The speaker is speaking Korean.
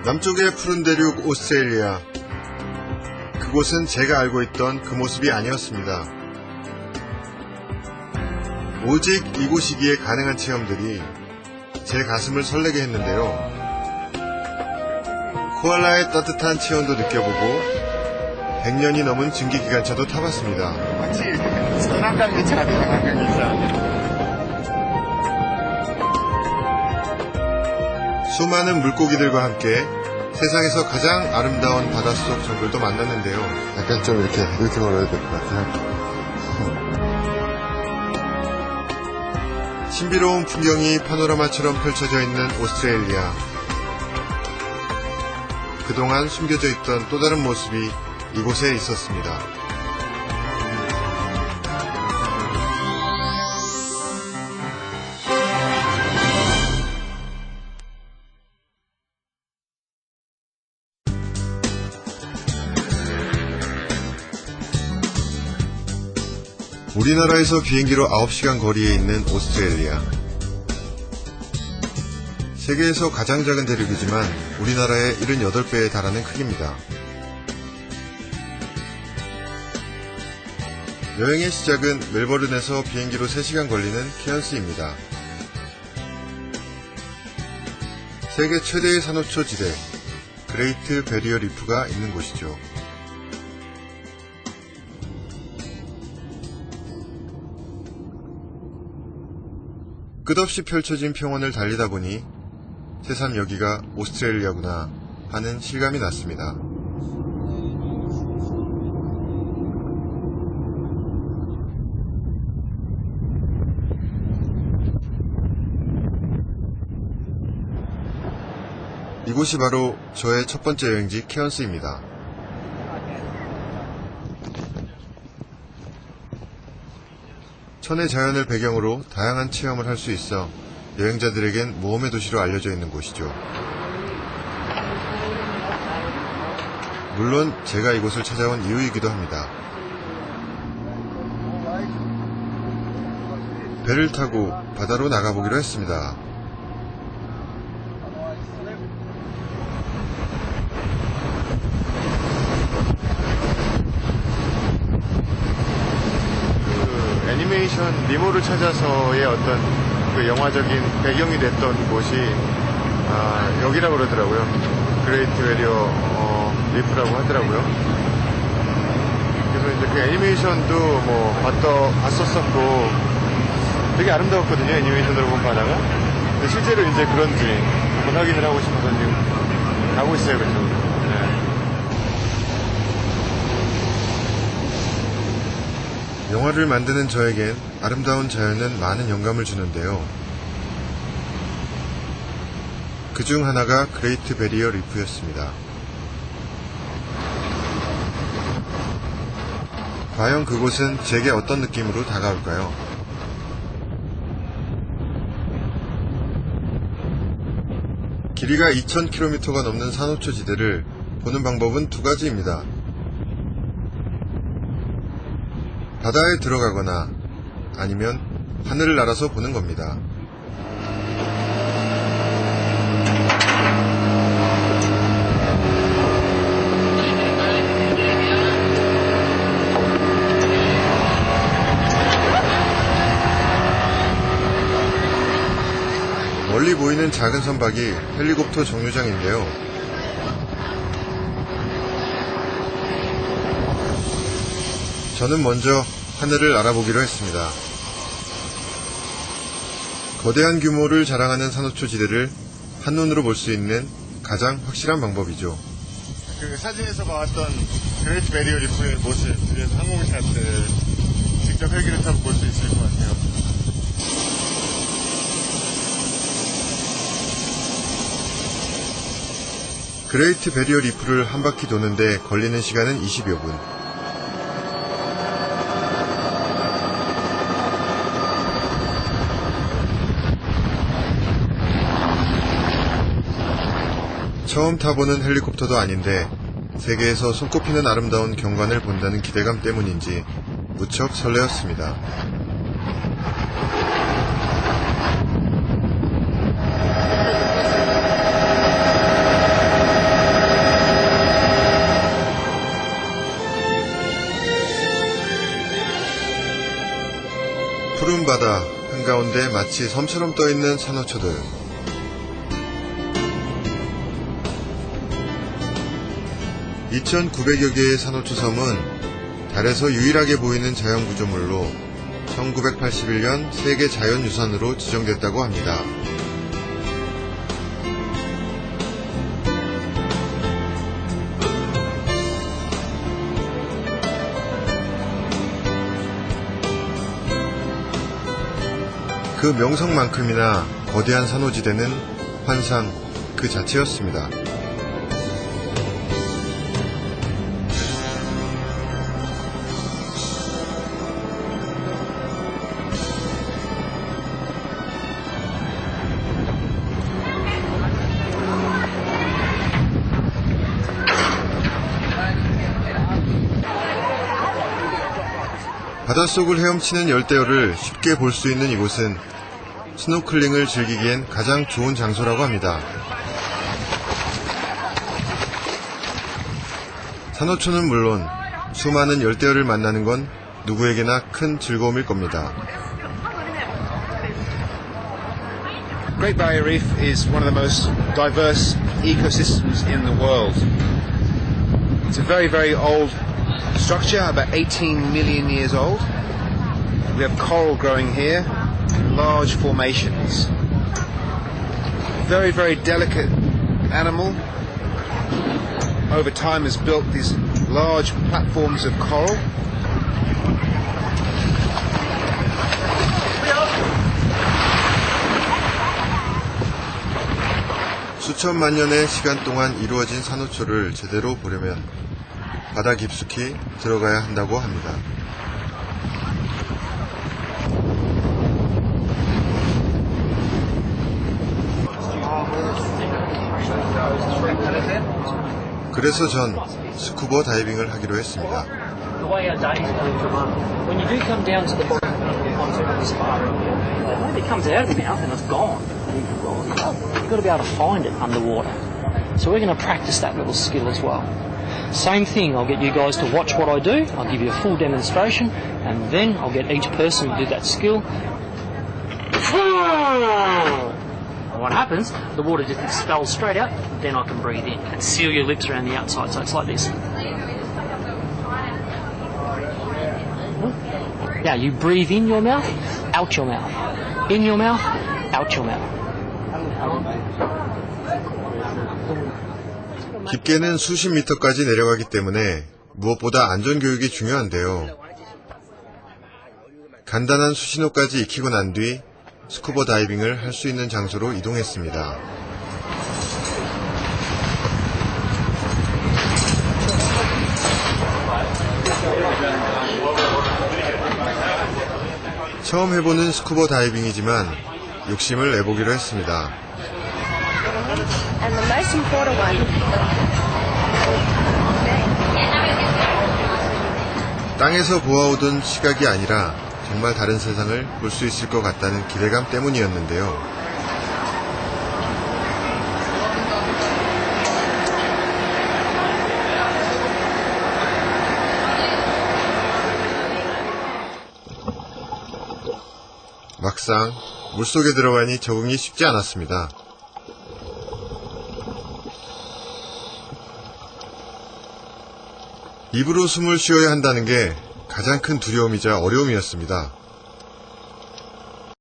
남쪽의 푸른 대륙 오스트레일리아. 그곳은 제가 알고 있던 그 모습이 아니었습니다. 오직 이곳이기에 가능한 체험들이 제 가슴을 설레게 했는데요. 코알라의 따뜻한 체온도 느껴보고 100년이 넘은 증기기관차도 타봤습니다. 마치 한강기차 같은 한강기차. 수많은 물고기들과 함께 세상에서 가장 아름다운 바닷속 정글도 만났는데요. 약간 좀 이렇게 걸어야 될 것 같아요. 신비로운 풍경이 파노라마처럼 펼쳐져 있는 오스트레일리아. 그동안 숨겨져 있던 또 다른 모습이 이곳에 있었습니다. 우리나라에서 비행기로 9시간 거리에 있는 오스트레일리아. 세계에서 가장 작은 대륙이지만 우리나라의 78배에 달하는 크기입니다. 여행의 시작은 멜버른에서 비행기로 3시간 걸리는 케언스입니다. 세계 최대의 산호초 지대, 그레이트 베리어 리프가 있는 곳이죠. 끝없이 펼쳐진 평원을 달리다 보니 새삼 여기가 오스트레일리아구나 하는 실감이 났습니다. 이곳이 바로 저의 첫 번째 여행지 케언스입니다. 천혜 자연을 배경으로 다양한 체험을 할 수 있어 여행자들에겐 모험의 도시로 알려져 있는 곳이죠. 물론 제가 이곳을 찾아온 이유이기도 합니다. 배를 타고 바다로 나가보기로 했습니다. 애니메이션 니모를 찾아서의 어떤 그 영화적인 배경이 됐던 곳이 여기라고 그러더라고요. 그레이트 베리어 리프라고 하더라고요. 그래서 이제 그 애니메이션도 뭐 봤었었고 되게 아름다웠거든요. 애니메이션으로 본 바다가. 근데 실제로 이제 그런지 한번 확인을 하고 싶어서 지금 가고 있어요. 그쪽으로. 영화를 만드는 저에겐 아름다운 자연은 많은 영감을 주는데요. 그중 하나가 그레이트 베리어 리프였습니다. 과연 그곳은 제게 어떤 느낌으로 다가올까요? 길이가 2000km가 넘는 산호초 지대를 보는 방법은 두 가지입니다. 바다에 들어가거나 아니면 하늘을 날아서 보는 겁니다. 멀리 보이는 작은 선박이 헬리콥터 정류장인데요. 저는 먼저 하늘을 알아보기로 했습니다. 거대한 규모를 자랑하는 산호초 지대를 한눈으로 볼 수 있는 가장 확실한 방법이죠. 그 사진에서 봤던 그레이트 베리어 리프의 모습, 그래서 항공샷을 직접 헬기를 타고 볼 수 있을 것 같아요. 그레이트 베리어 리프를 한 바퀴 도는데 걸리는 시간은 20여 분. 처음 타보는 헬리콥터도 아닌데 세계에서 손꼽히는 아름다운 경관을 본다는 기대감 때문인지 무척 설레었습니다. 푸른 바다 한가운데 마치 섬처럼 떠있는 산호초들. (2,900여) 개의 산호초 섬은 달에서 유일하게 보이는 자연구조물로 1981년 세계 자연유산으로 지정됐다고 합니다. 그 명성만큼이나 거대한 산호지대는 환상 그 자체였습니다. 바닷속을 헤엄치는 열대어를 쉽게 볼 수 있는 이곳은 스노클링을 즐기기엔 가장 좋은 장소라고 합니다. 산호초는 물론 수많은 열대어를 만나는 건 누구에게나 큰 즐거움일 겁니다. Great Barrier Reef is one of the most diverse ecosystems in the world. It's a very, very old structure, about 18 million years old. We have coral growing here, large formations. Very, very delicate animal. Over time has built these large platforms of coral. 수천만 년의 시간 동안 이루어진 산호초를 제대로 보려면 바다 깊숙이 들어가야 한다고 합니다. 그래서 전 스쿠버 다이빙을 하기로 했습니다. The way our days come up, when you do come down to the bottom onto the spa area, it comes out of the mouth and it's gone. You've got to be able to find it underwater. So we're going to practice that little skill as well. Same thing, I'll get you guys to watch what I do, I'll give you a full demonstration, and then I'll get each person to do that skill. And what happens, the water just expels straight out, then I can breathe in and seal your lips around the outside, so it's like this. Now you breathe in your mouth, out your mouth. In your mouth, out your mouth. 깊게는 수십 미터까지 내려가기 때문에 무엇보다 안전교육이 중요한데요. 간단한 수신호까지 익히고 난 뒤 스쿠버 다이빙을 할 수 있는 장소로 이동했습니다. 처음 해보는 스쿠버 다이빙이지만 욕심을 내보기로 했습니다. And the most important one. 땅에서 보아오던 시각이 아니라 정말 다른 세상을 볼 수 있을 것 같다는 기대감 때문이었는데요. 막상 물속에 들어가니 적응이 쉽지 않았습니다. 입으로 숨을 쉬어야 한다는 게 가장 큰 두려움이자 어려움이었습니다.